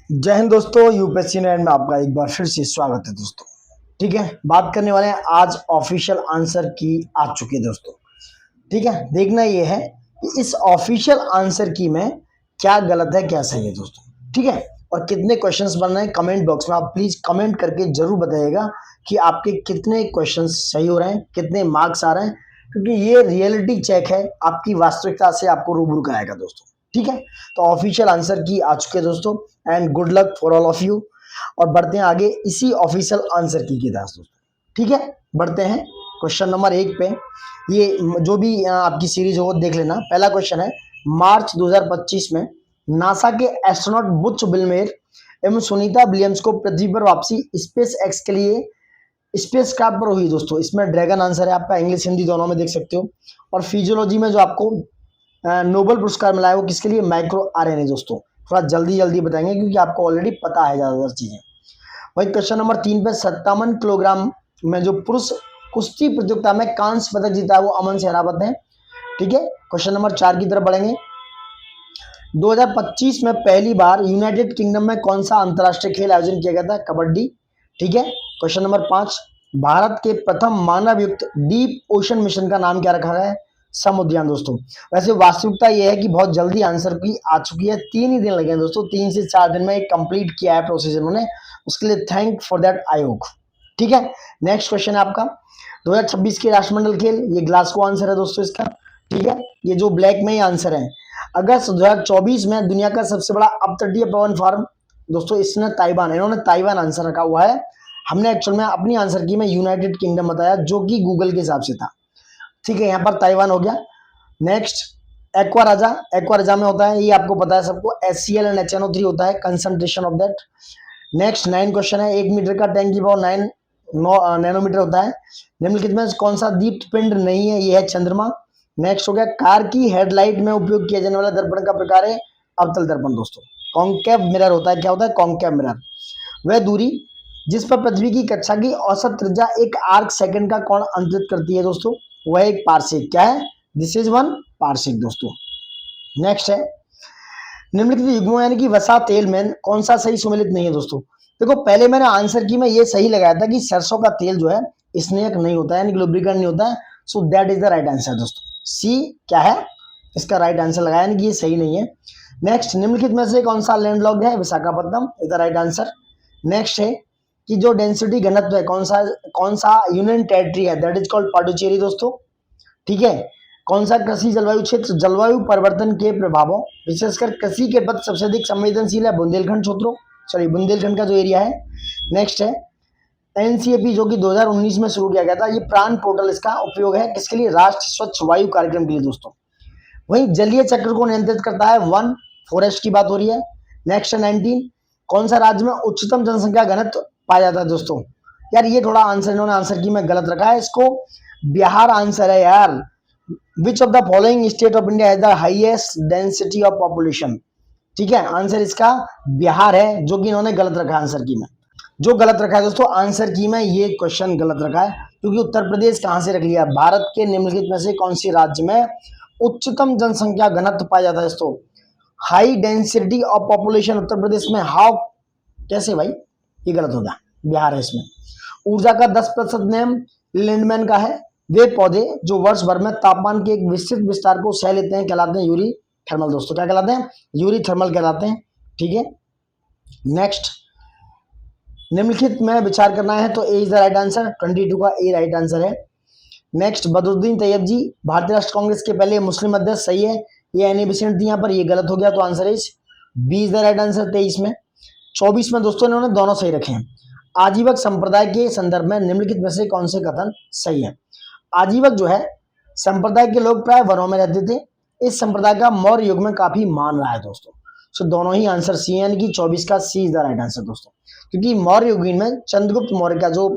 जय हिंद दोस्तों, यूपीएससी में आपका एक बार फिर से स्वागत है दोस्तों। ठीक है, बात करने वाले हैं आज ऑफिशियल आंसर की आ चुकी है दोस्तों। ठीक है, देखना ये है कि इस ऑफिशियल आंसर की में क्या गलत है क्या सही है दोस्तों। ठीक है, और कितने क्वेश्चंस बन रहे हैं कमेंट बॉक्स में आप प्लीज कमेंट करके जरूर बताइएगा कि आपके कितने क्वेश्चंस सही हो रहे हैं, कितने मार्क्स आ रहे हैं, क्योंकि ये रियलिटी चेक है, आपकी वास्तविकता से आपको रूबरू कराएगा दोस्तों। ठीक है, तो ऑफिशियल आंसर की आ चुके हैं दोस्तों and good luck for all of you. और बढ़ते हैं आगे इसी ऑफिशियल आंसर की तरफ दोस्तों। ठीक है, बढ़ते हैं क्वेश्चन नंबर 1 पे। ये जो भी आपकी सीरीज हो देख लेना। पहला क्वेश्चन है, मार्च 2025 में नासा के एस्ट्रोनॉट बुच विल्मेर एवं सुनीता विलियम्स को पृथ्वी पर वापसी स्पेस एक्स के लिए स्पेस क्राफ्ट पर हुई दोस्तों। इसमें ड्रैगन आंसर है आपका, इंग्लिश हिंदी दोनों में देख सकते हो। और फिजियोलॉजी में जो आपको नोबेल पुरस्कार मिला है वो किसके लिए, माइक्रो आरएनए दोस्तों। थोड़ा जल्दी जल्दी बताएंगे क्योंकि आपको ऑलरेडी पता है ज्यादातर चीजें। वही क्वेश्चन नंबर 3 पे 57 किलोग्राम में जो पुरुष कुश्ती प्रतियोगिता में कांस्य पदक जीता है वो अमन शेरावत है। ठीक है, क्वेश्चन नंबर 4 की तरफ बढ़ेंगे। 2025 में पहली बार यूनाइटेड किंगडम में कौन सा अंतरराष्ट्रीय खेल आयोजन किया गया था, कबड्डी। ठीक है, क्वेश्चन नंबर 5, भारत के प्रथम मानव युक्त डीप ओशन मिशन का नाम क्या रखा गया है, समुद्रयान दोस्तों। वैसे वास्तविकता यह है कि बहुत जल्दी आंसर की आ चुकी है, 3 ही दिन लगे हैं दोस्तों, 3 से 4 दिन में कंप्लीट किया है प्रोसेस इन्होंने, उसके लिए थैंक फॉर दैट आयोग। ठीक है, नेक्स्ट क्वेश्चन है आपका 2026 के राष्ट्रमंडल खेल, ये ग्लासगो आंसर है दोस्तों इसका। ठीक है, ये जो ब्लैक में ही आंसर है। अगस्त 2024 में दुनिया का सबसे बड़ा अपतटीय पवन फार्म दोस्तों, इसने ताइवान, इन्होंने ताइवान आंसर रखा हुआ है। हमने एक्चुअल में अपनी आंसर की में यूनाइटेड किंगडम बताया जो कि गूगल के हिसाब से था। ठीक है, यहाँ पर ताइवान हो गया। नेक्स्ट एक्वा राजा, एक्वा राजा में होता है, ये आपको पता है सबको, HCl एंड HNO3 होता है, concentration of that. Next 9 question है, 1 मीटर का टैंक की पावर 9 नैनोमीटर होता है। निम्नलिखित में कौन सा दीप्त पिंड नहीं है, ये है चंद्रमा। नेक्स्ट हो गया, कार की हेडलाइट में उपयोग किया जाने वाला दर्पण का प्रकार है अवतल दर्पण दोस्तों। कॉन्केव मिरर होता है, क्या होता है, कॉन्केव मिरर। वह दूरी जिस पर पृथ्वी की कक्षा की औसत त्रिज्या एक आर्क सेकंड का कोण अंतरित करती है दोस्तों, वह एक पारसेक, क्या है, दिस इज 1 पारसेक दोस्तों। नेक्स्ट है, निम्नलिखित युग्मों यानी कि वसा तेल में कौन सा सही सुमेलित नहीं है दोस्तों। देखो, पहले मैंने आंसर की मैं ये सही लगाया था कि सरसों का तेल जो है स्नेक नहीं होता है, यानी लुब्रिकेंट नहीं होता है। So that is the right answer दोस्तों, सी क्या है इसका राइट आंसर लगाया, यानी कि ये सही नहीं है। नेक्स्ट, निम्नलिखित में से कौन सा लैंडलॉक्ड है, Visakhapatnam is the right answer. Next है कि जो डेंसिटी घनत्व है कौन सा यूनियन टेरिटरी है, दैट इज कॉल्ड पांडुचेरी दोस्तों। ठीक है, कौन सा कृषि जलवायु क्षेत्र जलवायु परिवर्तन के प्रभावों विशेषकर कृषि के प्रति सबसे अधिक संवेदनशील है, बुंदेलखंड क्षेत्रों, सॉरी बुंदेलखंड का जो एरिया है। नेक्स्ट है एनसीएपी जो कि 2019 में शुरू किया गया था, ये प्राण पोर्टल, इसका उपयोग है किसके लिए, राष्ट्रीय स्वच्छ वायु कार्यक्रम के लिए दोस्तों। वही जलीय चक्र को नियंत्रित करता है, 1 फॉरेस्ट की बात हो रही है। नेक्स्ट है 19, कौन सा राज्य में उच्चतम जनसंख्या घनत्व पाया जाता है दोस्तों। यार ये थोड़ा आंसर इन्होंने आंसर की में गलत रखा है इसको, बिहार आंसर है यार। Which of the following state of India has the highest density of population. ठीक है, आंसर इसका बिहार है, जो कि इन्होंने गलत रखा है आंसर की में। जो गलत रखा है दोस्तों आंसर की में, ये क्वेश्चन गलत रखा है क्योंकि उत्तर प्रदेश कहां से रख लिया, भारत के निम्नलिखित में से कौन सी राज्य में उच्चतम जनसंख्या घनत्व पाया जाता है दोस्तों, high density of population Uttar Pradesh में, हाउ, कैसे भाई, ये गलत हो गया, बिहार है इसमें। ऊर्जा का 10% नियम लिंडमैन का है, वे पौधे जो वर्ष भर में तापमान के एक विस्तृत विस्तार को सह लेते हैं कहलाते हैं यूरी थर्मल दोस्तों, क्या कहलाते हैं, यूरी थर्मल कहलाते हैं। ठीक है, नेक्स्ट, निम्नलिखित में विचार करना है तो ए इज द राइट आंसर, 22 का ए राइट आंसर है। नेक्स्ट, बदरुद्दीन तैयब जी भारतीय राष्ट्रीय कांग्रेस के पहले मुस्लिम अध्यक्ष, सही है, ये एनी बिसेंट थी यहाँ पर, ये गलत हो गया, तो answer is B is the right answer 23 में। 24 में दोस्तों इन्होंने दोनों सही रखे हैं। आजीवक संप्रदाय के संदर्भ में निम्नलिखित में से कौन से कथन सही है। आजीवक जो है संप्रदाय के लोग प्राय वनों में रहते थे, इस संप्रदाय का मौर्य युग में काफी मान रहा है दोस्तों। सो दोनों ही आंसर सी, यानी कि 24 का सी इज द राइट आंसर दोस्तों, क्योंकि मौर्य युग में चंद्रगुप्त मौर्य का जो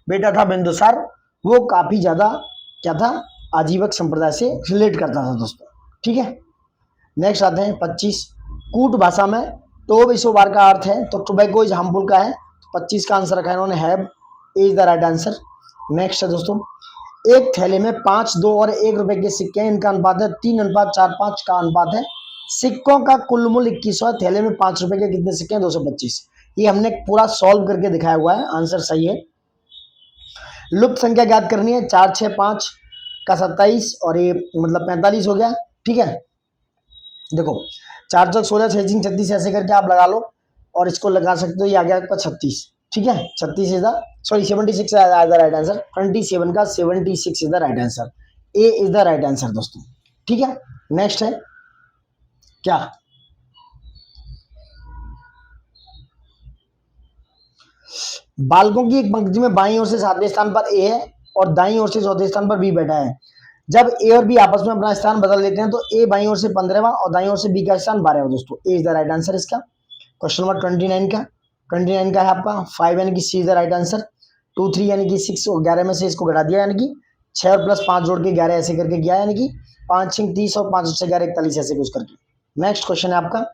बेटा था बिंदुसार, वो काफी ज्यादा क्या था, आजीवक संप्रदाय से रिलेट करता था दोस्तों। ठीक है, नेक्स्ट आते हैं 25, कूट भाषा में टोब इस बार का अर्थ है, तो टोबैको इज हार्मफुल का है, 25 का आंसर रखा है इन्होंने, have is the right answer. Next है दोस्तों, एक थैले में 5, 2 और 1 रुपए के सिक्के, इनका अनुपात है 3:4:5 का अनुपात है, सिक्कों का कुल मूल्य 2100, थैले में 5 रुपए के कितने सिक्के हैं? 225। ये हमने पूरा सॉल्व करके दिखाया हुआ है, आंसर सही है। लुप्त संख्या ज्ञात करनी है, 4 6 5 का 27 और ये मतलब 45 हो गया। ठीक है, देखो 4 चौक 16, 6 छींग 36 ऐसे करके आप लगा लो और इसको लगा सकते हो, ये आ गया आपका 36। ठीक है, 36 is the sorry 76 is the right answer. 27 का 76 is the right answer. A is the right answer दोस्तों। ठीक है, नेक्स्ट है क्या? बालकों की एक पंक्ति में बाईं ओर से 7वें स्थान पर ए है और दाईं ओर से 4थे स्थान पर बी बैठा है। जब ए और बी आपस में अपना स्थान बदल लेते हैं तो ए बाईं ओर से 15वां और दाईं ओर से बी का स्थान 12वां दोस्तों। A is the right answer इसका। क्वेश्चन नंबर 29 का है आपका 5 यानी कि सी इज द राइट आंसर। 2 3 यानी कि 6 और 11 में से इसको घटा दिया, यानी कि 6 और प्लस 5 जोड़ के 11 ऐसे करके किया, यानी कि 5 6 30 और 5 से 11 41 ऐसे कुछ करके। नेक्स्ट क्वेश्चन है आपका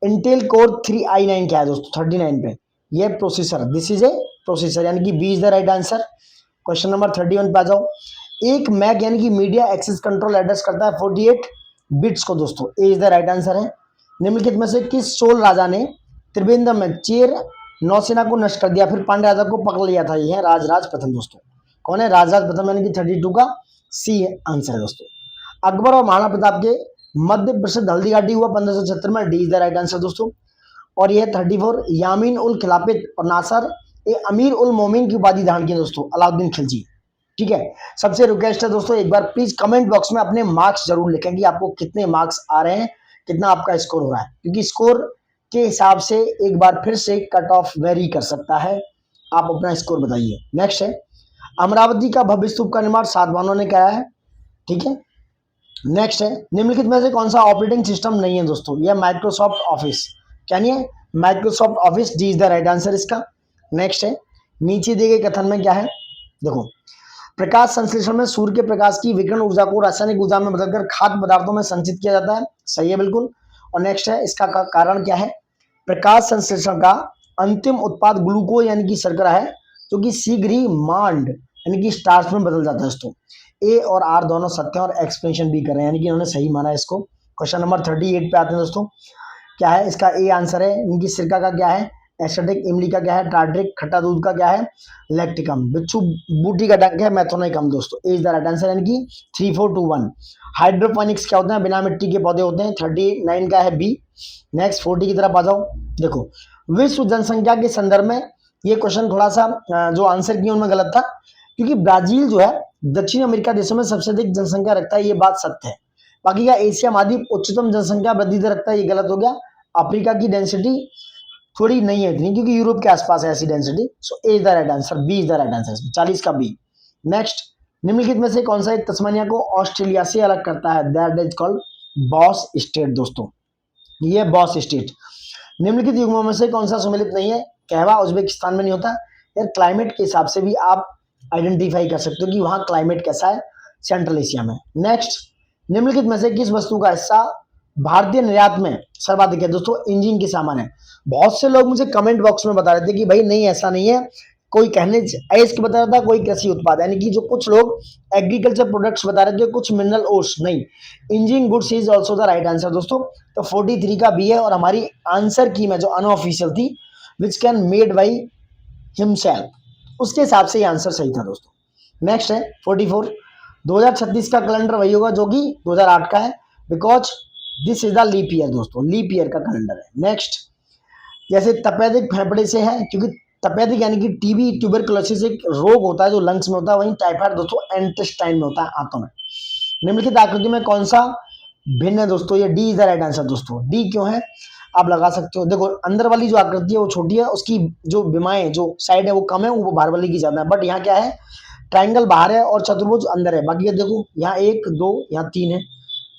इंटेल कोर 3i9 क्या है दोस्तों? 39 पे ये processor, this is a processor, यानी कि B is the right answer. Question number 31 पे आ जाओ। एक मैक यानी कि मीडिया एक्सेस कंट्रोल एड्रेस करता है 48 बिट्स को दोस्तों। A is the right answer है। निम्नलिखित में से किस चोल राजा ने त्रिवेंद्रम में चेर नौसेना को नष्ट कर दिया फिर पांड्य राजा को पकड़ लिया था? ये है राजराज प्रथम दोस्तों। कौन है? राजराज प्रथम, यानी कि 32 का सी आंसर है दोस्तों। अकबर और महाराणा प्रताप के मध्य प्रसिद्ध हल्दी घाटी हुआ 1576 में। D is the right answer दोस्तों। और यह 34 यामीन उल खिलाफत और नासर ए अमीर उल मोमिन की उपाधि धारण की दोस्तों अलाउद्दीन खिलजी। ठीक है, सबसे रिक्वेस्ट है दोस्तों एक बार प्लीज कमेंट बॉक्स में अपने मार्क्स जरूर लिखें कि आपको कितने मार्क्स आ रहे हैं, कितना आपका स्कोर हो रहा है, क्योंकि स्कोर के हिसाब से एक बार फिर से कट ऑफ वेरी कर सकता है। आप अपना स्कोर बताइए। नेक्स्ट है अमरावती का भव्य स्तूप का निर्माण सातवाहनों ने कराया है। ठीक है, नेक्स्ट है निम्नलिखित में से कौन सा ऑपरेटिंग सिस्टम नहीं है दोस्तों? यह माइक्रोसॉफ्ट ऑफिस, क्या नहीं है? Microsoft office, D is the right answer इसका। नेक्स्ट है नीचे दिए गए कथन में क्या है? देखो प्रकाश संश्लेषण में सूर्य के प्रकाश की विकिरण ऊर्जा को रासायनिक ऊर्जा में बदलकर खाद्य पदार्थों में संचित किया जाता है। सही है बिल्कुल। और नेक्स्ट है इसका कारण क्या है? प्रकाश संश्लेषण का अंतिम उत्पाद ग्लूकोज यानी कि शर्करा है, जो कि शीघ्र ही मांड यानी कि स्टार्च में बदल जाता है दोस्तों। ए और आर दोनों सत्य और एक्सप्लेनेशन भी कर रहे हैं, यानी कि इन्होंने सही माना है इसको। क्वेश्चन नंबर 38 पे आते हैं दोस्तों। क्या है इसका? ए आंसर है। इनकी सिरका का क्या है? एसिडिक। इमली का क्या है? टार्ट्रिक। खट्टा दूध का क्या है? लैक्टिकम। बिच्छू बूटी का डंक है मैथोनिकम दोस्तों। A is the right answer, यानी कि 3 4 2 1। हाइड्रोपोनिक्स क्या होते हैं? बिना मिट्टी के पौधे होते हैं। 39 का है बी। नेक्स्ट 40 की तरफ आ जाओ। देखो विश्व जनसंख्या के संदर्भ में ये क्वेश्चन थोड़ा सा जो आंसर किया उनमें गलत था, क्योंकि ब्राजील जो है दक्षिण अमेरिका देशों में सबसे अधिक जनसंख्या रखता है, ये बात सत्य है। बाकी का एशिया महाद्वीप उच्चतम जनसंख्या वृद्धि दर रखता है, ये गलत हो गया। अफ्रीका की डेंसिटी थोड़ी नहीं है इतनी, क्योंकि यूरोप के आसपास है ऐसी density. So A is the right answer, B is the right answer. 40 का बी। नेक्स्ट निम्नलिखित में से कौन सा एक तस्मानिया को ऑस्ट्रेलिया से अलग करता है? That is called boss state दोस्तों। ये बॉस स्टेट। निम्नलिखित युग्मों में से कौन सा सम्मिलित नहीं है? कहवा उज्बेकिस्तान में नहीं होता। यार क्लाइमेट के हिसाब से भी आप आइडेंटिफाई कर सकते हो कि वहां क्लाइमेट कैसा है सेंट्रल एशिया में। नेक्स्ट निम्नलिखित में से किस वस्तु का हिस्सा भारतीय निर्यात में सर्वाधिक है? दोस्तों इंजन के सामान है। बहुत से लोग मुझे कमेंट बॉक्स में बता रहे थे कि भाई नहीं ऐसा नहीं है, कोई कहने ऐस के बता रहा था, कोई कृषि उत्पाद, यानी कि जो कुछ लोग एग्रीकल्चर प्रोडक्ट्स बता रहे थे, कुछ मिनरल ओर्स नहीं। Engineering goods is also the right answer दोस्तों। तो 43 का बी है। और हमारी आंसर की में जो अनऑफिशियल थी which can made by himself, उसके हिसाब से ये आंसर सही था दोस्तों। नेक्स्ट है 44। 2036 का कैलेंडर वही होगा जो कि 2008 का है, because this is the leap year दोस्तों, लीप ईयर का कैलेंडर है। नेक्स्ट जैसे तपेदिक फेफड़े से है, क्योंकि तपेदिक यानी कि टीबी ट्यूबरकुलोसिस एक रोग होता है जो लंग्स में होता है, वहीं टाइफाइड दोस्तों इंटेस्टाइन में होता है, आंतों में। निम्नलिखित आकृति में कौन सा भिन्न है दोस्तों? ये D is the right answer दोस्तों। डी क्यों है आप लगा सकते हो। देखो अंदर वाली जो आकृति है वो छोटी है, उसकी जो विमाएं जो साइड है वो कम है, वो बाहर वाली की ज्यादा है। बट यहाँ क्या है, ट्राइंगल बाहर है और चतुर्भुज अंदर है। बाकी देखो यहाँ 1 2 यहाँ 3 है,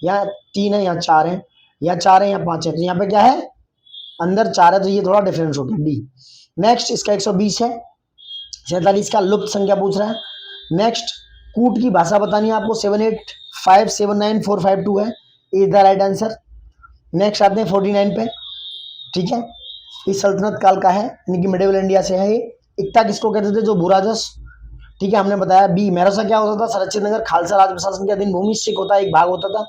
यहाँ 3 है, यहाँ 4 है, यहाँ 4 है, यहाँ 5 है। तो यहाँ पे क्या है, अंदर 4 है, तो ये थोड़ा डिफरेंस हो गया डी। नेक्स्ट इसका 120 है। 47 का लुप्त संख्या पूछ रहा है। नेक्स्ट कूट की भाषा बतानी है आपको। 78579452 है, is the right answer. Next आते हैं 49 पे। ठीक है, इस सल्तनत काल का है, यानी कि मिडिवल इंडिया से है ये। इक्ता किसको कहते थे? जो बुराजस। ठीक है, हमने बताया। बी मेहरसा क्या होता था? संरक्षित नगर, खालसा राज प्रशासन के अधीन भूमि, सिख होता है एक भाग होता था।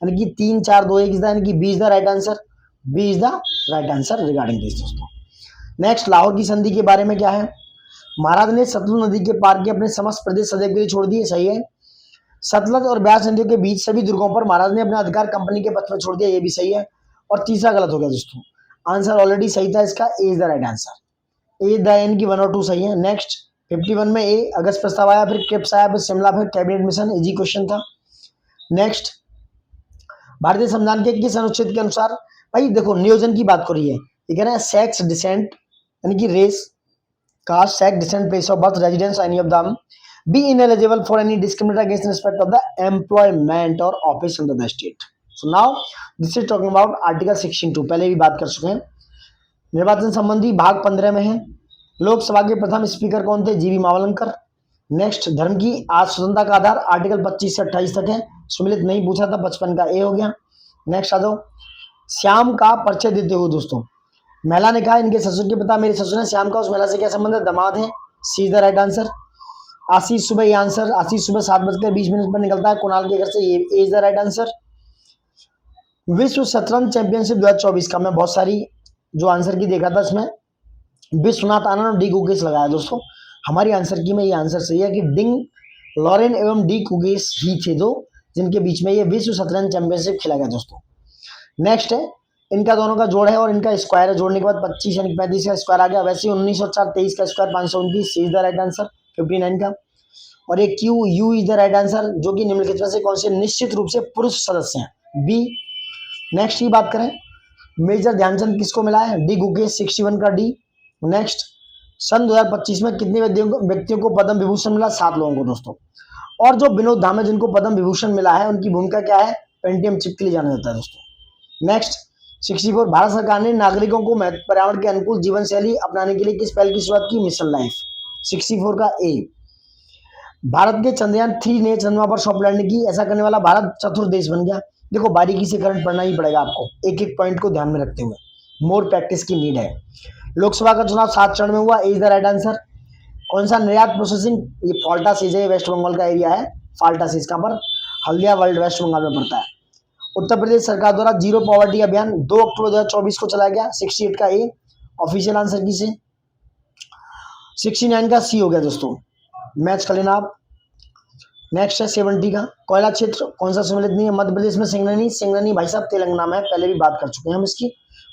यानी कि 3 4 2 1 यानी कि B is the right answer, B is the right answer regarding this दोस्तों। नेक्स्ट, लाहौर की संधि के बारे में क्या है? महाराज ने सतलुज नदी के पार के अपने समस्त प्रदेश सदैव के लिए छोड़ दिए, सही है। सतलज और ब्यास नदियों के बीच सभी दुर्गों पर महाराज ने अपना अधिकार कंपनी के पथ में छोड़ दिया, ये भी सही है। और तीसरा गलत हो गया दोस्तों, आंसर ऑलरेडी सही था इसका, A is the right answer, A द एन की 1 और 2 सही है। नेक्स्ट 51 में ए अगस्त प्रस्ताव आया, फिर क्रिप्स आया, फिर शिमला, फिर कैबिनेट मिशन, इजी क्वेश्चन था। नेक्स्ट, भारतीय संविधान के किस अनुच्छेद के अनुसार, भाई देखो नियोजन की बात करिए, ये कह रहे हैं सेक्स डिसेंट यानी कि race, caste, sex descent, place of birth, residence, any of the be ineligible for any discrimination against in respect of the employment or office under the state. So now this is talking about article 16(2), पहले भी बात कर चुके हैं। निर्वाचन संबंधी भाग 15 में है। लोकसभा के प्रथम स्पीकर कौन थे? जीवी मावलंकर। नेक्स्ट, धर्म की आज स्वतंत्रता का आधार आर्टिकल 25 से 28 तक है, सुमिलित नहीं पूछा था, 55 का ए हो गया। नेक्स्ट आ जाओ, श्याम का परिचय देते हुए दोस्तों, महिला ने कहा इनके ससुर के पिता मेरे ससुर हैं, श्याम का उस महिला से क्या संबंध है? दामाद है, सी इज द राइट आंसर। आशीष सुबह, ये आंसर, आशीष सुबह 7:20 पर निकलता है कुणाल के घर से, ये इज द राइट आंसर। विश्व शतरंज चैंपियनशिप 2024 का मैं बहुत सारी जो आंसर की देखा था, इसमें विश्वनाथ आनंद और डी कुगेस लगाया दोस्तों। हमारी आंसर की में ये आंसर सही है कि डिंग लॉरेन एवं डी कुगेस ही थे दो जिनके बीच में ये विश्व शतरंज चैंपियनशिप खेला गया दोस्तों। नेक्स्ट है, इनका दोनों का जोड़ है और इनका स्क्वायर है, जोड़ने के बाद 25 यानी 35 का स्क्वायर आ गया। वैसे 1904 23 का square 529, C is the right answer 59 का। और एक Q U is the right answer, जो कि निम्नलिखित में से कौन से निश्चित रूप से पुरुष सदस्य हैं? बी। नेक्स्ट की बात करें, मेजर ध्यानचंद किसको मिला है? डी गुकेश, 61 का डी। नेक्स्ट, सन 2025 में कितने व्यक्तियों को पद्म विभूषण मिला? 7 लोगों को दोस्तों। और जो विनोद धामे जिनको पद्म विभूषण मिला है उनकी भूमिका क्या है? पेंटियम चिप के लिए जाना जाता है दोस्तों। नेक्स्ट 64, भारत सरकार ने नागरिकों को पर्यावरण के अनुकूल जीवन शैली अपनाने के लिए किस पहल की शुरुआत की? मिशन लाइफ, 64 का ए। भारत के चंद्रयान 3 ने चंद्रमा पर सॉफ्ट लैंडिंग की, ऐसा करने वाला भारत चतुर्थ देश बन गया। देखो बारीकी से करंट पढ़ना ही पड़ेगा आपको, एक एक पॉइंट को ध्यान में रखते हुए, मोर प्रैक्टिस की नीड है। लोकसभा का चुनाव 7 चरण में हुआ, इज द राइट आंसर। कौन सा निर्यात प्रोसेसिंग? ये फाल्टा सीज है, वेस्ट बंगाल का एरिया है, फाल्टा सीज का पर हल्दिया वर्ल्ड वेस्ट बंगाल में पड़ता है। उत्तर प्रदेश सरकार द्वारा जीरो पॉवर्टी अभियान 2 अक्टूबर 2024 को चलाया गया, 68 का ए ऑफिशियल आंसर की से। 69 का सी हो गया दोस्तों, मैच कर लेना आप। नेक्स्ट है 70 का, कोयला क्षेत्र कौन सा सम्मिलित नहीं है? मध्य प्रदेश में सिंगरनी, सिंगरनी भाई साहब तेलंगाना में है, पहले भी बात कर चुके हैं हम इसकी।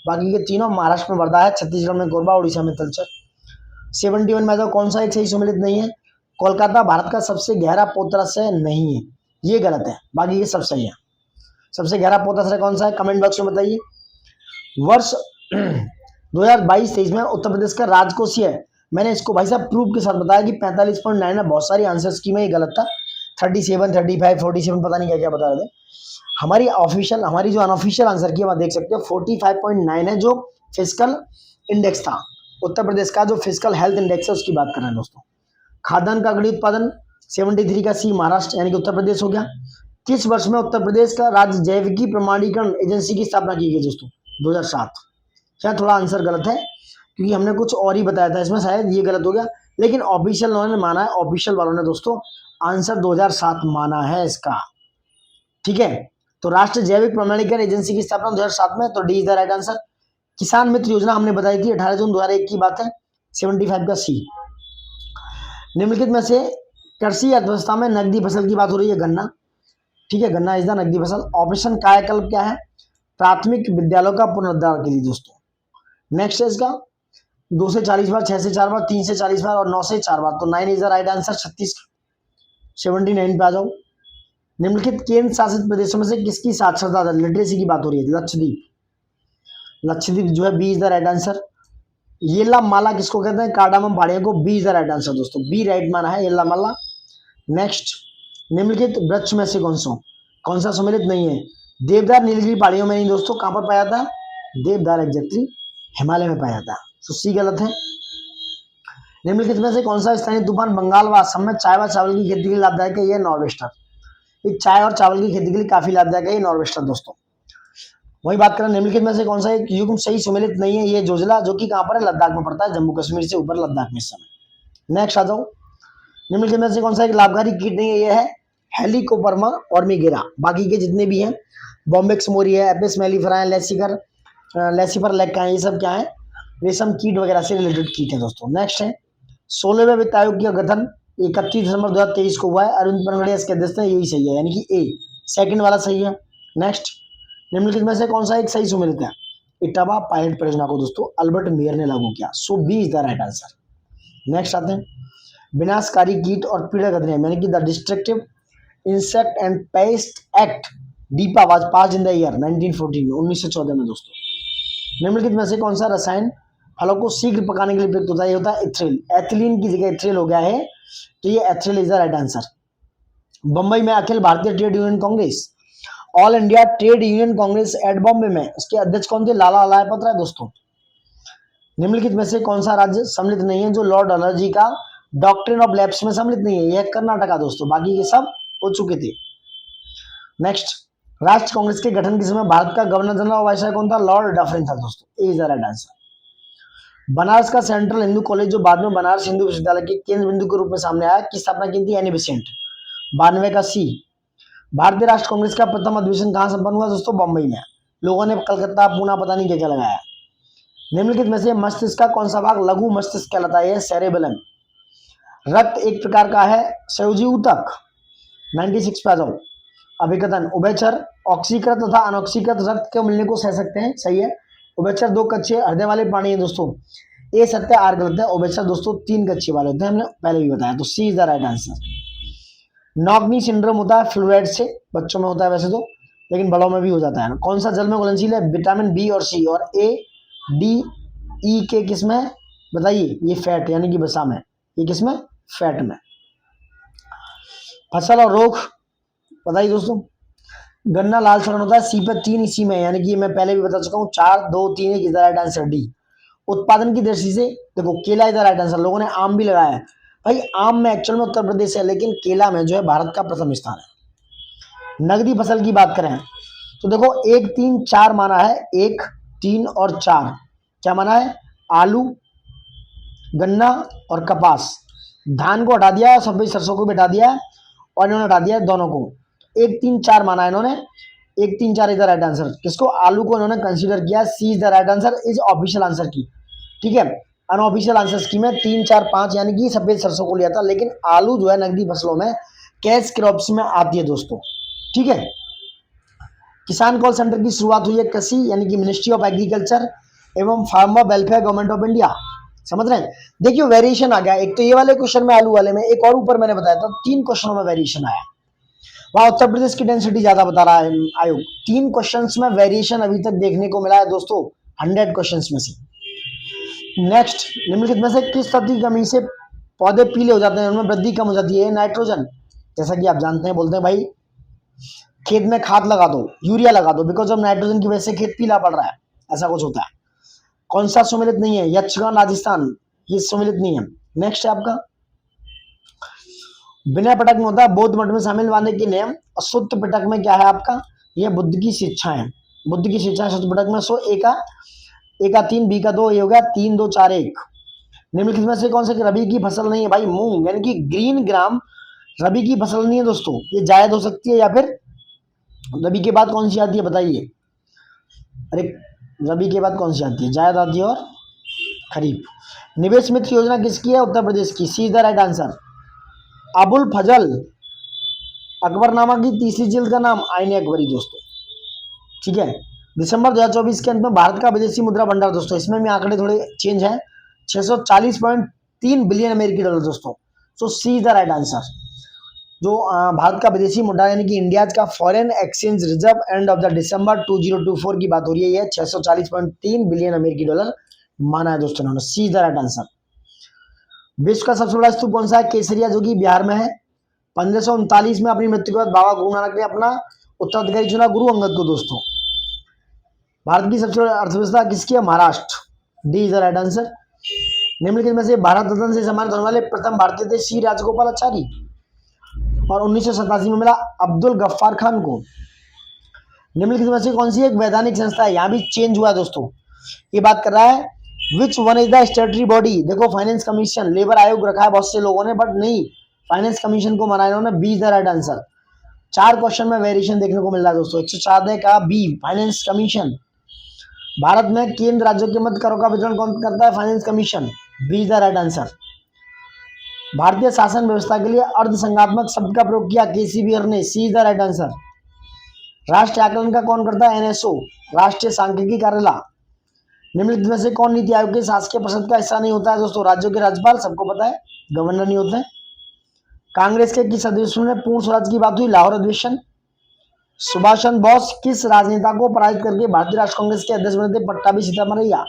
बाकी के तीनों महाराष्ट्र में वर्धा है, छत्तीसगढ़ में कोरबा, उड़ीसा में तलचर। 71 में तो कौन सा एक सही सम्मिलित नहीं है? कोलकाता भारत का सबसे गहरा पोतराशय नहीं है, ये गलत है, बाकी ये सब सही है। सबसे गहरा पोतराशय कौन सा है? कमेंट बॉक्स में बताइए। वर्ष 2022-23 में उत्तर प्रदेश का राजकोषीय, मैंने इसको भाई साहब प्रूफ के साथ बताया कि 45.9 है, बहुत सारी आंसर्स की में ये गलत था। 37, 35, 47 पता नहीं क्या क्या बता रहे थे। हमारी ऑफिशियल, हमारी जो अनऑफिशियल आंसर की आप देख सकते हो 45.9 है, जो फिजिकल इंडेक्स था उत्तर प्रदेश का, जो फिजिकल हेल्थ इंडेक्स है उसकी बात कर रहे हैं दोस्तों। खाद्यान्न का गणित उत्पादन 73 का सी महाराष्ट्र यानी कि उत्तर प्रदेश हो गया। किस वर्ष में उत्तर प्रदेश का राज्य जैविकी प्रमाणीकरण एजेंसी की स्थापना की गई दोस्तों? 2007। शायद थोड़ा आंसर गलत है क्योंकि हमने कुछ और ही बताया था इसमें, शायद ये गलत हो गया, लेकिन ऑफिशियल ने माना है, ऑफिशियल वालों ने दोस्तों आंसर 2007 माना है इसका, ठीक है। तो राष्ट्रीय जैविक प्रमाणीकरण एजेंसी की स्थापना 2007 में, तो D is the right answer. किसान मित्र योजना हमने बताई थी 18 जून 2001 की बात है, 75 का सी। निम्नलिखित में से कृषि अर्थव्यवस्था में नकदी फसल की बात हो रही है, गन्ना, ठीक है, गन्ना इज द नकदी फसल। ऑपरेशन कायाकल्प क्या है? प्राथमिक विद्यालयों का पुनरुद्धार के लिए दोस्तों। नेक्स्ट है इसका 2 से 40 बार, 6 से 4 बार, 3 से 40 बार और 9 से 4 बार, तो 9 इज द राइट आंसर। 36 79 पे आ जाओ। निम्नलिखित केंद्र शासित प्रदेशों में से किसकी साक्षरता दर, लिटरेसी की बात हो रही है? लक्षद्वीप, लक्षद्वीप जो है, B is the right answer. Yela Mala किसको कहते हैं? कार्डामम पहाड़ियों को, B is the right answer दोस्तों, बी राइट माना है येला माला। नेक्स्ट, निम्नलिखित वृक्ष में से कौन सा सम्मिलित नहीं है? देवदार नीलगिरी पहाड़ियों में नहीं दोस्तों, कहां पर पाया जाता है? देवदार एग्जैक्टली हिमालय में पाया जाता है, तो सी गलत है। निम्नलिखित में से कौन सा स्थानीय तूफान बंगाल व असम में चाय व चावल की खेती के लिए लाभदायक है? ये नॉर्वेस्टर, ये चाय और चावल की खेती के लिए काफी लाभदायक है ये नॉर्वेस्टर दोस्तों। वही बात करें, निम्नलिखित में से कौन सा एक युग्म सही सम्मिलित नहीं है? ये जोजिला, जो कि कहां पर है? लद्दाख में पड़ता है, जम्मू कश्मीर से ऊपर लद्दाख में इस समय। नेक्स्ट आ जाओ, निम्नलिखित में से कौन सा एक लाभकारी कीट नहीं है? ये है हेलिकोपर्मा और मिगेरा। बाकी के जितने भी हैं, बॉम्बेक्स मोरी है, एपिस मेलिफेरा है, लेसिफर लेक का है, ये सब क्या है, रेशम कीट वगैरह से रिलेटेड कीट है दोस्तों। नेक्स्ट है 16वें वित्त आयोग का गठन 31 दिसंबर 2023 को हुआ है। अरविंद पनगड़िया इसके अध्यक्ष हैं, यही सही है, यानी कि ए सेकंड वाला सही है। नेक्स्ट, निम्नलिखित में से कौन सा एक सही सुमेलित है? इटावा पायलट परियोजना को दोस्तों अल्बर्ट मेयर ने लागू किया, so B is the right answer. Next आते हैं विनाशकारी कीट और पीड़क अधिनियम, यानी कि the destructive insect and pest act DIPA was pass in the year 1914 में, 1914 में दोस्तों। निम्नलिखित में से कौन सा रसायन फलों को शीघ्र पकाने के लिए प्रयुक्त होता है? ये होता है एथिलीन। एथिलीन की जगह एथिल हो गया है, तो ये ethyl is the right answer. Bambai में अखिल भारतीय trade union Congress, all India trade union Congress at Bombay में उसके अध्यक्ष कौन थे? लाला लाजपत राय दोस्तों। निम्नलिखित में से कौन सा राज्य सम्मिलित नहीं है जो लॉर्ड डलहौजी का डॉक्ट्रिन ऑफ लैप्स में सम्मिलित नहीं है? यह कर्नाटका दोस्तों, बाकी के सब हो चुके थे। नेक्स्ट, राष्ट्र कांग्रेस के गठन के समय भारत का गवर्नर जनरल और वायसराय कौन था? लॉर्ड डफरिन था दोस्तों, A is the right answer. Banaras का सेंट्रल हिंदू कॉलेज जो बाद में बनारस हिंदू विश्वविद्यालय के केंद्र बिंदु के रूप में सामने आया, की स्थापना की थी? Annie Besant. 92 का सी। भारतीय राष्ट्र कांग्रेस का प्रथम अधिवेशन कहां संपन्न हुआ दोस्तों? बंबई में। लोगों ने कलकत्ता पूना पता नहीं क्या क्या लगाया। निम्नलिखित में से मस्तिष्क का कौन सा भाग लघु मस्तिष्क कहलाता है? सेरेबेलम। रक्त एक प्रकार का है संयोजी ऊतक, 96 पे आ जाओ। अभिकथन, उभयचर ऑक्सीकृत तथा अनऑक्सीकृत रक्त के मिलने को सह सकते हैं, सही है। उभयचर 2 कक्षीय हृदय वाले प्राणी है दोस्तों, ए सत्य आर गलत है। उभयचर दोस्तों 3 कक्षीय वाले होते हैं, हमने पहले भी बताया, तो C is the right answer. Knock knee syndrome होता है फ्लोराइड से, बच्चों में होता है वैसे तो, लेकिन बड़ों में भी हो जाता है। कौन सा जल में घुलनशील है? विटामिन बी और सी, और ए डी ई के किस में? बताइए। ये फैट यानी कि वसा में, ये किस में? फैट में। फसल और रोग बताइए दोस्तों। गन्ना लाल सड़न होता है, सी पे 3 इसी में, यानी कि मैं पहले भी बता चुका हूँ, 4 2 3 एक राइट आंसर डी। उत्पादन की दृष्टि से देखो, केला इधर राइट आंसर। लोगों ने आम भी लगाया है भाई, आम में एक्चुअल में उत्तर प्रदेश है, लेकिन केला में जो है भारत का प्रथम स्थान है। नगदी फसल की बात करें तो देखो 1 3 4 माना है, 1 3 और 4 क्या माना है? आलू, गन्ना और कपास। धान को हटा दिया है, सफेद सरसों को भी हटा दिया है, और इन्होंने हटा दिया है दोनों को। 1 3 4 माना है इन्होंने, 1 3 4 इधर राइट आंसर। किसको? आलू को इन्होंने कंसीडर किया, C is the right answer is official answer key, ठीक है। अनऑफिशियल आंसर स्कीम है 3 4 5, यानी कि सफेद सरसों को लिया था, लेकिन आलू जो है नकदी फसलों में कैश क्रॉप्स में आती है दोस्तों, ठीक है। किसान कॉल सेंटर की शुरुआत हुई है कृषि यानी कि मिनिस्ट्री ऑफ एग्रीकल्चर एवं farmer welfare government of India, समझ रहे हैं। देखिए वेरिएशन आ गया, एक तो ये वाले क्वेश्चन में आलू वाले में, एक और ऊपर मैंने बताया था 3 क्वेश्चनों में वेरिएशन आया। वहां उत्तर प्रदेश की डेंसिटी ज्यादा बता रहा है आयोग। 3 क्वेश्चंस में वेरिएशन अभी तक देखने को मिला है दोस्तों 100 क्वेश्चंस में से। नेक्स्ट, निम्नलिखित में से किस तत्व की कमी से पौधे पीले हो जाते हैं, उनमें वृद्धि कम हो जाती है? नाइट्रोजन। जैसा कि आप जानते हैं, बोलते हैं भाई खेत में खाद लगा दो, यूरिया लगा दो, बिकॉज ऑफ नाइट्रोजन की वजह से खेत पीला पड़ रहा है, ऐसा कुछ होता है। कौन सा सुमेलित नहीं है? यक्षगान राजस्थान, ये सुमेलित नहीं है। नेक्स्ट है आपका विनय पिटक में होता है बौद्ध मठ में शामिल होने के नियम, और शुद्ध पिटक में क्या है आपका? ये बुद्ध की शिक्षा है, बुद्ध की शिक्षा शुद्ध पिटक में। सो ए का 3, बी का 2, ये हो गया 3 2 4 1। निम्नलिखित में से कौन से रबी की फसल नहीं है? भाई मूंग, यानी कि ग्रीन ग्राम रबी की फसल नहीं है दोस्तों, ये जायद हो सकती है, या फिर रबी के बाद कौन सी आती है बताइए? अरे रबी के बाद कौन सी आती है? जायद आती है और खरीफ। निवेश मित्र योजना किसकी है? उत्तर प्रदेश की, C is the right answer. Abul Fazal Akbarnama की तीसरी जिल्द का नाम आईने अकबरी दोस्तों, ठीक है। दिसंबर 2024 के अंत में भारत का विदेशी मुद्रा भंडार दोस्तों, इसमें भी आंकड़े थोड़े चेंज हैं, 640.3 बिलियन अमेरिकी डॉलर दोस्तों, सो सी इज द राइट आंसर। जो भारत का विदेशी मुद्रा यानी कि इंडिया का foreign exchange reserve end of the दिसंबर 2024 की बात हो रही है, ये 640.3 बिलियन अमेरिकी डॉलर माना है दोस्तों इन्होंने, सी इज द राइट आंसर। विश्व का सबसे बड़ा स्तूप कौन सा है? केसरिया, जो कि बिहार में है। 1539 में अपनी मृत्यु के बाद बाबा गुरु नानक ने अपना उत्तराधिकारी चुना गुरु अंगद को दोस्तों। भारत की सबसे बड़ी अर्थव्यवस्था किसकी है? Maharashtra, D is the right answer. निम्नलिखित में से भारत रत्न से सम्मानित होने वाले प्रथम भारतीय थे सी राजगोपालाचारी, और 1987 में मिला अब्दुल गफ्फार खान को। निम्नलिखित में से कौन सी एक वैधानिक संस्था है? यहाँ भी चेंज हुआ है दोस्तों, ये बात कर रहा है which one is the statutory body. देखो फाइनेंस कमीशन, लेबर आयोग रखा है बहुत से लोगों ने, बट नहीं, फाइनेंस कमीशन को माना इन्होंने, B is the right answer. 4 question में वेरिएशन देखने को मिल रहा है दोस्तों। 114 का बी, फाइनेंस कमीशन। भारत में केंद्र राज्यों के मध्य करों का वितरण कौन करता है? Finance commission. B is the right answer. भारतीय शासन व्यवस्था के लिए अर्धसंघात्मक शब्द का प्रयोग किया केसीबीआर ने। सी इज द राइट आंसर। राष्ट्रीय आकलन का कौन करता है? एनएसओ, राष्ट्रीय सांख्यिकी कार्यालय। निम्नलिखित में से कौन नीति आयोग के शासकीय परिषद का हिस्सा नहीं होता है? दोस्तों राज्यों के राज्यपाल, सबको पता है, गवर्नर नहीं होते हैं। कांग्रेस के किस अधिवेशन में पूर्ण स्वराज की बात हुई? लाहौर अधिवेशन। सुभाष चंद्र बोस किस राजनेता को पराजित करके भारतीय राष्ट्रीय कांग्रेस के अध्यक्ष बने थे? पट्टाभी सीतारामैया।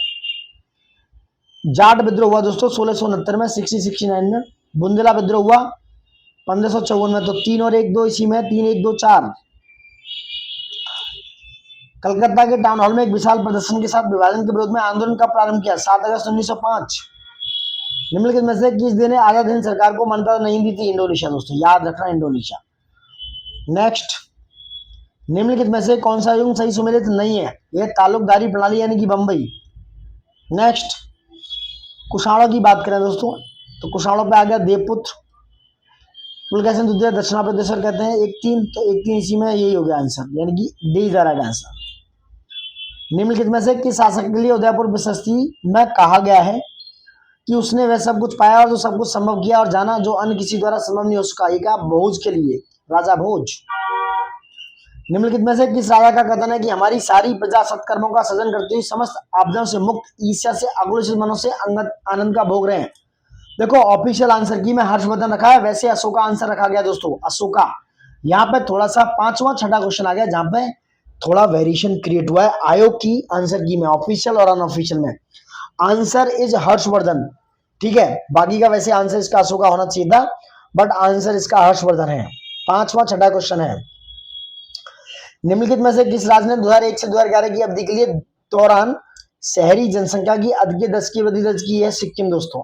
जाट विद्रोह हुआ दोस्तों 1669 में, 1669 में। बुंदेला विद्रोह हुआ 1554 में। तो 3 और 1 2 इसी में, 3 1 2 4। कलकत्ता के टाउन हॉल में एक विशाल प्रदर्शन के साथ विभाजन के विरोध में आंदोलन कब प्रारंभ किया? 7 अगस्त 1905। निम्नलिखित में से किस देश ने आजाद हिंद सरकार को मान्यता नहीं दी थी? इंडोनेशिया दोस्तों, याद रखना, इंडोनेशिया। नेक्स्ट, निम्नलिखित में से कौन सा युग सही सुमेलित नहीं है? यह तालुकदारी प्रणाली यानी कि बंबई। नेक्स्ट, कुषाणों की बात करें दोस्तों, तो कुषाणों पे आ गया देवपुत्र, पुलकेशिन द्वितीय, दक्षिणापदेश्वर कहते हैं। 1-3, तो 1-3 इसी में, यही हो गया आंसर, यानी कि D is the right answer. निम्नलिखित में से किस शासक के लिए उदयपुर विश्वस्ती में कहा गया है कि उसने वह सब कुछ पाया और जो सब कुछ संभव किया और जाना जो अन्य किसी द्वारा संभव नहीं हो सका? ये क्या? भोज के लिए, राजा भोज। निम्नलिखित में से किस राजा का कथन है कि हमारी सारी प्रजा सत्कर्मों का सृजन करती हुई समस्त आपदाओं से मुक्त, ईर्ष्या से आक्रोशित मनों से आनंद का भोग रहे हैं? देखो ऑफिशियल आंसर की में हर्षवर्धन रखा है, वैसे अशोका आंसर रखा गया दोस्तों, अशोका। यहाँ पे थोड़ा सा 5वां 6ठा क्वेश्चन आ गया जहां पे थोड़ा वेरिएशन क्रिएट हुआ है आयोग की आंसर की में, ऑफिशियल और अनऑफिशियल में। आंसर इज हर्षवर्धन, ठीक है। बाकी का वैसे आंसर इसका अशोका होना चाहिए था, बट आंसर इसका हर्षवर्धन है। 5वां 6ठा क्वेश्चन है। निम्नलिखित में से किस राज्य ने 2001 से 2011 की अवधि के लिए दौरान शहरी जनसंख्या की अधिक 10 की वृद्धि दर्ज की है? सिक्किम दोस्तों।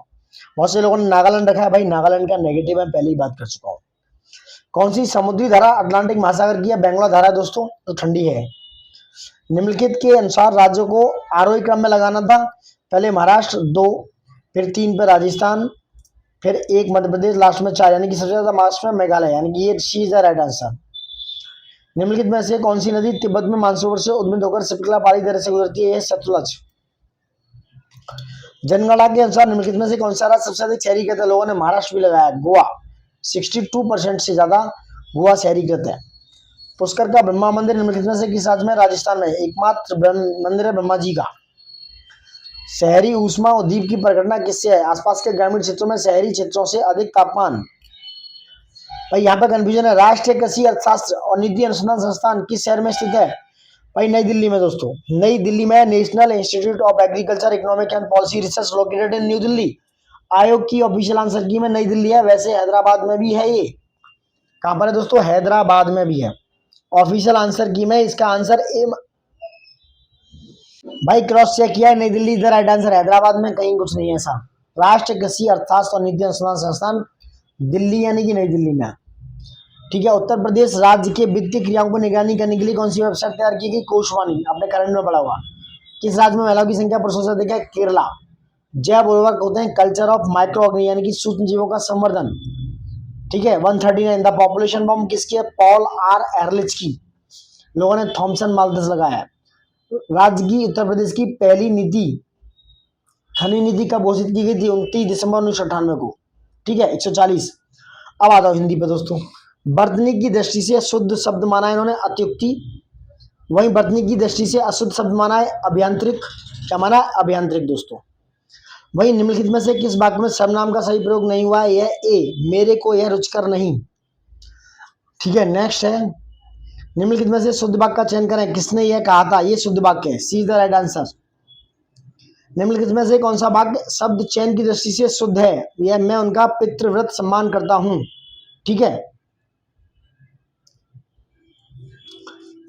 बहुत से लोगों ने नागालैंड रखा है, भाई नागालैंड का नेगेटिव है, पहले ही बात कर चुका हूं। कौन सी समुद्री धारा अटलांटिक महासागर की है? बेंगलोर धारा दोस्तों, तो ठंडी है। निम्नलिखित के अनुसार राज्यों को आरोही क्रम में लगाना था, पहले महाराष्ट्र 2, फिर 3 पे राजस्थान, फिर 1 मध्य प्रदेश, लास्ट में 4, यानी कि सबसे ज्यादा महाराष्ट्र में मेघालय, यानी कि ये सी इज द राइट आंसर। निम्नलिखित में से कौन सी नदी तिब्बत में मानसरोवर से उद्भिन्न होकर सिपकला पहाड़ी दर्रे से गुजरती है? सतलज। जनगणना के अनुसार निम्नलिखित में से कौन सा राज्य सबसे अधिक शहरीकृत है? लोगों ने महाराष्ट्र भी लगाया, गोवा, 62% से ज्यादा गोवा शहरीकृत है। पुष्कर का ब्रह्मा मंदिर निम्नलिखित में से किस राज्य में? राजस्थान में। एकमात्र मंदिर है ब्रह्मा जी का। शहरी ऊष्मा उद्दीप की प्रघटना किससे है? आसपास के ग्रामीण क्षेत्रों में शहरी क्षेत्रों से अधिक तापमान। भाई यहाँ पे कंफ्यूजन है। राष्ट्रीय कृषि अर्थशास्त्र और नीति अनुसंधान संस्थान किस शहर में स्थित है? भाई नई दिल्ली में दोस्तों, नई दिल्ली में national institute of agriculture economic and policy research located in new Delhi. आयोग की ऑफिशियल आंसर की में नई दिल्ली है, वैसे हैदराबाद में भी है। ये कहां पर है दोस्तों? हैदराबाद में भी है। ऑफिशियल आंसर की में इसका आंसर ए, भाई क्रॉस चेक किया है, नई दिल्ली इधर राइट आंसर, हैदराबाद में कहीं कुछ नहीं है ऐसा। राष्ट्रीय कृषि अर्थशास्त्र और नीति अनुसंधान संस्थान दिल्ली यानी कि नई दिल्ली में, ठीक है। उत्तर प्रदेश राज्य के वित्तीय क्रियाओं को निगरानी करने के लिए कौन सी वेबसाइट तैयार की गई? कोशवानी, आपने करंट में पढ़ा हुआ। किस राज्य में महिलाओं की संख्या पुरुषों से अधिक है? केरला। जैव उर्वरक होते हैं कल्चर ऑफ माइक्रो ऑर्गेनिज्म यानी कि सूक्ष्म जीवों का संवर्धन, ठीक है। 139 द पॉपुलेशन बम किसकी है? पॉल आर एरलिच की। लोगों ने थॉमसन माल्थस लगाया है। राज्य की उत्तर प्रदेश की पहली नीति खनिज नीति कब घोषित की गई थी? 29 दिसंबर 1998 को, ठीक है। 140। अब आता हूं हिंदी पे दोस्तों। वर्तनी की दृष्टि से शुद्ध शब्द माना है इन्होंने अत्युक्ति, वहीं वर्तनी की दृष्टि से अशुद्ध शब्द माना है अभियांत्रिक। क्या माना है? अभियांत्रिक दोस्तों। वहीं निम्नलिखित में से किस वाक्य में सर्वनाम का सही प्रयोग नहीं हुआ है? यह ए, मेरे को यह रुचकर नहीं, ठीक है। नेक्स्ट है, निम्नलिखित में से शुद्ध वाक्य का चयन करें, किसने यह कहा था? ये शुद्ध वाक्य है, सी इज द राइट आंसर। निम्नलिखित में से कौन सा वाक्य शब्द चयन की दृष्टि से शुद्ध है? यह मैं उनका पितृव्रत सम्मान करता हूं, ठीक है।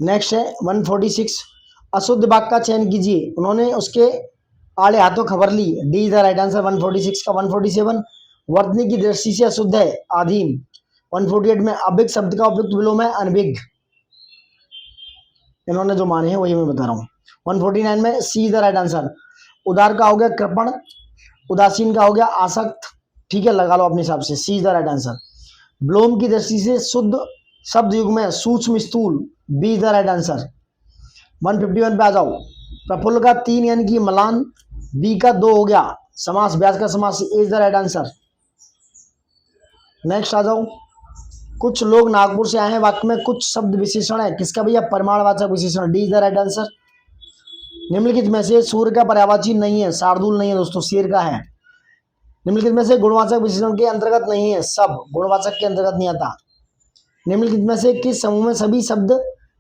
नेक्स्ट है 146, अशुद्ध वाक्य का चयन कीजिए, उन्होंने उसके आड़े हाथों खबर ली, D is the right answer 146 का। 147, वर्तनी की दृष्टि से अशुद्ध है, आधीन। 148 में अभिग शब्द का उपयुक्त विलोम है अनभिग। इन्होंने जो माने हैं वही मैं बता रहा हूँ। 149 में सी इज द राइट आंसर। उदार का हो गया कृपण, उदासीन का हो गया आसक्त, ठीक है, लगा लो अपने हिसाब से, C is the right answer. विलोम की दृष्टि से शुद्ध शब्द युग में सूक्ष्म स्थूल, B is the right answer. 151 पे आ जाओ। प्रफुल्ल का 3 यानी कि मलान, बी का 2 हो गया। समास, ब्याज का समास, is the right answer. Next आ जाओ। कुछ लोग नागपुर से आए हैं, वाक्य में कुछ शब्द विशेषण है, किसका भैया? परिमाणवाचक विशेषण, D is the right answer. निम्नलिखित में से सूर्य का पर्यायवाची नहीं है, शार्दूल नहीं है दोस्तों, शेर का है। निम्नलिखित में से गुणवाचक विशेषण के अंतर्गत नहीं है, सब गुणवाचक के अंतर्गत नहीं आता। निम्नलिखित में से किस समूह में सभी शब्द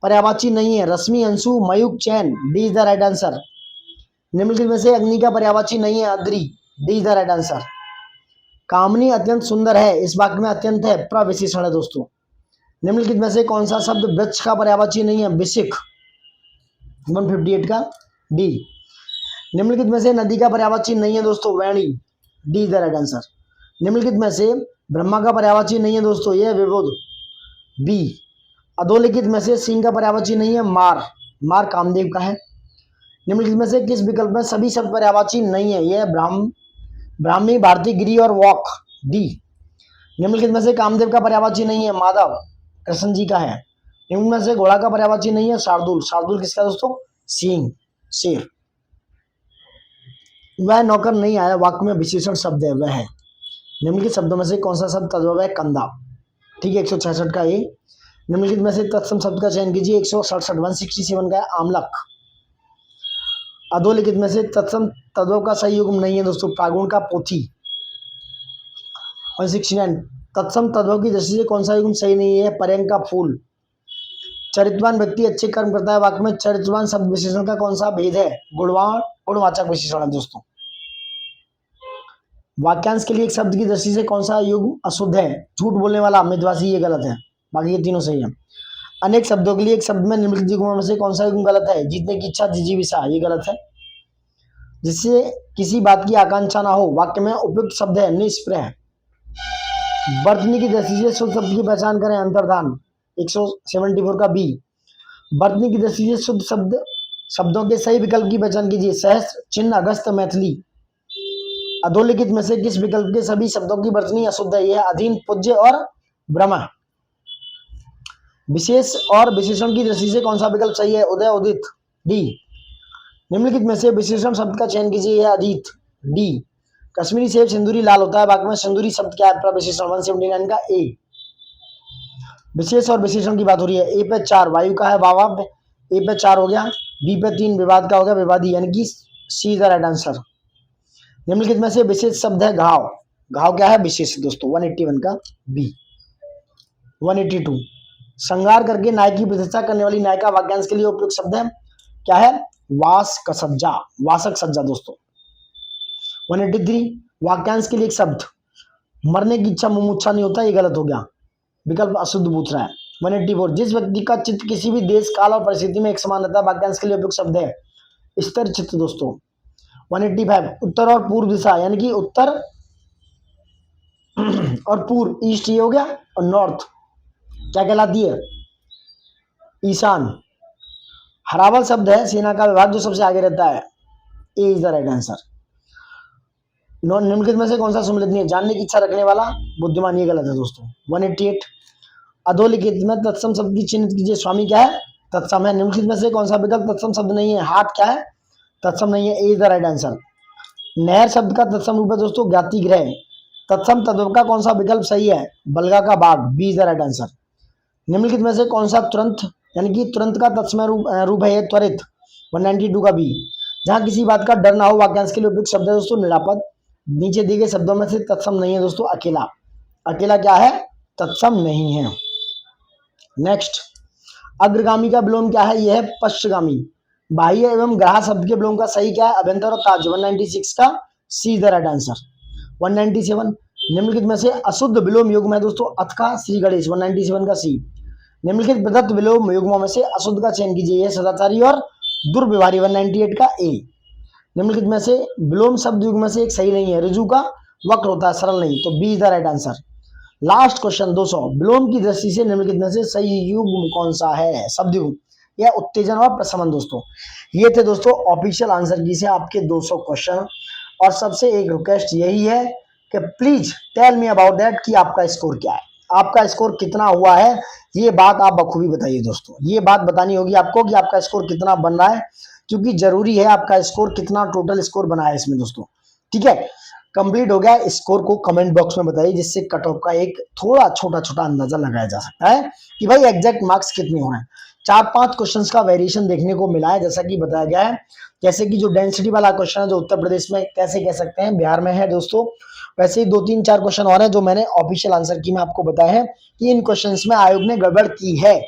पर्यायवाची नहीं है? रश्मि, अंशु, मयूख, चैन, D is the right answer. निम्नलिखित में से अग्नि का पर्यायवाची नहीं है, अद्रि, D is the right answer. कामनी अत्यंत सुंदर है, इस वाक्य में अत्यंत है प्रविशेषण है दोस्तों। निम्नलिखित में से कौन सा शब्द वृक्ष का पर्यायवाची नहीं है? विशिख, 158 का डी। निम्नलिखित में से नदी का पर्यायवाची नहीं है दोस्तों, वेणी, D is the right answer. निम्नलिखित में से ब्रह्मा का पर्यायवाची नहीं है दोस्तों, यह विबुध, बी। अधोलिखित में से सिंह का पर्यायवाची नहीं है, मार, मार कामदेव का है। निम्नलिखित में से किस विकल्प में सभी शब्द पर्यायवाची नहीं है? यह ब्राह्मी, भारती, गिरी और वॉक, डी। निम्नलिखित में से कामदेव का पर्यायवाची नहीं है, माधव, कृष्ण जी का है। निम्न में से घोड़ा का पर्यायवाची नहीं है, शार्दुल, शार्दुल किसका दोस्तों? सिंह, शेर। वह नौकर नहीं आया, वाक्य में विशेषण शब्द है, वह है। निम्नलिखित शब्दों में से कौन सा शब्द तद्भव है? कंधा, ठीक है, 166 का ए। निम्नलिखित में से तत्सम शब्द का चयन कीजिए, 167, 167 का है आमलक। अधोलिखित में से तत्सम तद्भव का सही युग्म नहीं है दोस्तों, प्रागुण का पोथी। 169, तत्सम तद्भव की दृष्टि से कौन सा युग्म सही नहीं है? पर्यंक का फूल। चरित्रवान व्यक्ति अच्छे कर्म करता है, वाक्य में चरित्रवान शब्द विशेषण का कौन सा भेद है? गुणवान, गुणवाचक विशेषण है दोस्तों। वाक्यांश के लिए एक शब्द की दृष्टि से कौन सा युग्म अशुद्ध है? झूठ बोलने वाला, मितभाषी, ये गलत है, बाकी ये तीनों सही है। अनेक शब्दों के लिए एक शब्द में निम्नलिखित युग्मों में से कौन सा युग्म गलत है? जीतने की इच्छा, जिजीविषा, ये गलत है। जिससे किसी बात की आकांक्षा ना हो, वाक्य में उपयुक्त शब्द है निष्प्रह। वर्तनी की दृष्टि से शुद्ध शब्द की पहचान करें, अंतर्धान, 174 का बी। वर्तनी की दृष्टि से शुद्ध शब्दों के सही विकल्प की पहचान कीजिए, सहस्त्र, चिन्ह, अगस्त, मैथिली। अधोलिखित में से किस विकल्प के सभी शब्दों की वर्तनी अशुद्ध है? यह अधीन, पूज्य और ब्रह्मा। विशेष और विशेषण की दृष्टि से कौन सा विकल्प सही है? उदय, उदित, डी। निम्नलिखित में से विशेषण शब्द का चयन कीजिए, यह अधीत, डी। कश्मीरी सेब सिंदूरी लाल होता है, वाक्य में सिंदूरी शब्द क्या है? प्रविशेषण, 179 का ए। विशेष और विशेषण की बात हो रही है। ए पे 4 वायु का है, वावा, ए पे 4 हो गया। बी पे 3 विवाद का हो गया, विवादी, यानी कि सी द राइट आंसर। निम्नलिखित में से विशेष शब्द है घाव, घाव क्या है? विशेष दोस्तों, 181 का बी। 182, श्रृंगार करके नाय की प्रतीक्षा करने वाली नायिका, वाक्यांश के लिए उपयुक्त शब्द है क्या है? वास का सज्जा, वासक सज्जा दोस्तों। 183, वाक्यांश के लिए एक शब्द, मरने की इच्छा मुमुक्षा नहीं होता, ये गलत हो गया, विकल्प अशुद्ध पूछ रहा है। 184, जिस व्यक्ति का चित्त किसी भी देश, काल और परिस्थिति में एक समान रहता है, वाक्यांश के लिए उपयुक्त शब्द है स्थिर चित्त दोस्तों। 185, उत्तर और पूर्व दिशा, यानी कि उत्तर और पूर्व, ईस्ट ये हो गया, और नॉर्थ क्या कहलाती है? ईशान। हरावल शब्द है सेना का विभाग जो सबसे आगे रहता है, ए इज द राइट आंसर। निम्नलिखित में से कौन सा सम्मिलित नहीं है? जानने की इच्छा रखने वाला, बुद्धिमान, ये गलत है दोस्तों। 188, अधोलिखित में तत्सम शब्द की चिन्हित कीजिए, स्वामी क्या है? तत्सम है। निम्नलिखित में से कौन सा विकल्प तत्सम शब्द नहीं है? हाथ क्या है? तत्सम नहीं है, ए इज द राइट आंसर। नहर शब्द का तत्सम रूप है दोस्तों, ज्ञाति गृह। तत्सम तद्भव का कौन सा विकल्प सही है? बलगा का बाघ, B is the right answer. निम्नलिखित में से कौन सा तुरंत, यानी कि तुरंत का तत्समय रूप है? त्वरित, 192 का बी। जहां किसी बात का डर ना हो, वाक्यांश के लिए उपयुक्त शब्द है दोस्तों निरापद। नीचे दिए गए शब्दों में से तत्सम नहीं है दोस्तों, अकेला, अकेला क्या है? तत्सम नहीं है। नेक्स्ट, अग्रगामी का विलोम क्या है? यह है पश्चगामी। बाह्य एवं ग्राह शब्द के विलोम का सही क्या है? अभ्यंतर और ताज, 196 का सी द राइट आंसर। 197, निम्नलिखित में से अशुद्ध विलोम युग्म है दोस्तों, अथ का श्री गणेश, 197 का सी। निम्नलिखित प्रदत्त विलोम युग्मों में से अशुद्ध का चयन कीजिए, यह सदाचारी और दुर्व्यवहारी, 198 का ए। निम्नलिखित में से विलोम शब्द युग्म में से एक सही नहीं है, ऋजु का वक्र होता है, सरल नहीं, तो B is the right answer. Last question 200, विलोम की दृष्टि से निम्नलिखित में से सही युग्म कौन सा है? शब्द युग्म या उत्तेजन और प्रशमन दोस्तों। ये थे दोस्तों ऑफिशियल आंसर की से आपके 200 क्वेश्चन। और सबसे एक रिक्वेस्ट यही है कि please tell me about that कि आपका स्कोर क्या है। आपका स्कोर कितना हुआ है, ये बात आप बखूबी बताइए दोस्तों। ये बात बतानी होगी आपको कि आपका स्कोर कितना बन रहा है, क्योंकि जरूरी है आपका स्कोर कितना टोटल स्कोर बना है इसमें दोस्तों। ठीक है, कंप्लीट हो गया। स्कोर को कमेंट बॉक्स में बताइए, जिससे कट ऑफ का एक थोड़ा छोटा छोटा अंदाजा लगाया जा सकता है कि भाई एग्जैक्ट मार्क्स कितने हो रहे हैं। 4-5 क्वेश्चंस का वेरिएशन देखने को मिला है, जैसा कि बताया गया है। जैसे कि जो डेंसिटी वाला क्वेश्चन है, जो उत्तर प्रदेश में कैसे कह सकते हैं बिहार में है दोस्तों, वैसे ही 2-3-4 क्वेश्चन और हैं जो मैंने ऑफिशियल आंसर की में आपको बताया है कि इन क्वेश्चंस में आयोग ने गड़बड़ की है।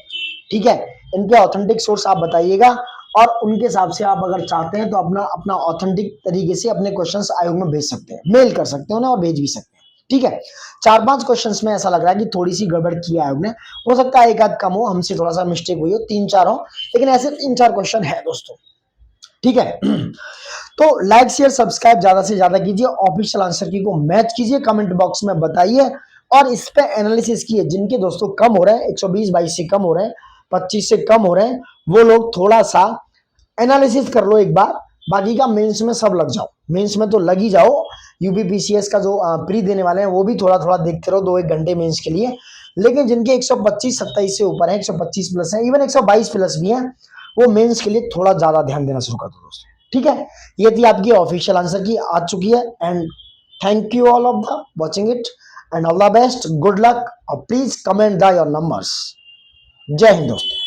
ठीक है, इनके ऑथेंटिक सोर्स आप बताइएगा, और उनके हिसाब से आप अगर चाहते हैं तो अपना अपना ऑथेंटिक तरीके से अपने क्वेश्चंस आयोग में भेज सकते हैं, मेल कर सकते हो ना, और भेज भी सकते हैं। ठीक है, 4-5 क्वेश्चंस में ऐसा लग रहा है कि थोड़ी सी गड़बड़ की है आयोग ने, हो सकता है एक आध कम हो, हमसे थोड़ा सा मिस्टेक हुई हो, 3-4 हो, लेकिन ऐसे 3-4 क्वेश्चन है दोस्तों। ठीक है, तो लाइक शेयर सब्सक्राइब ज्यादा से ज्यादा कीजिए, ऑफिशियल आंसर की को मैच कीजिए, कमेंट बॉक्स में बताइए, और इस पे एनालिसिस कीजिए। जिनके दोस्तों कम हो रहे हैं, 120-22 से कम हो रहे हैं, 25 से कम हो रहे हैं, वो लोग थोड़ा सा एनालिसिस कर लो एक बार। बाकी का मेंस में सब लग जाओ, मेंस में तो लग ही जाओ। यूपीपीसीएस का जो प्री देने वाले हैं वो भी थोड़ा थोड़ा देखते रहो 2-1 घंटे मेंस के लिए। लेकिन जिनके 125-27 से ऊपर है, 125 प्लस है, इवन 122 प्लस भी है, वो मेंस के लिए थोड़ा ज्यादा ध्यान देना शुरू कर दो दोस्तों। ठीक है, ये थी आपकी ऑफिशियल आंसर की, आ चुकी है। And thank you all of the watching it, and all the best, good luck, और please comment the your numbers. जय हिंद दोस्तों।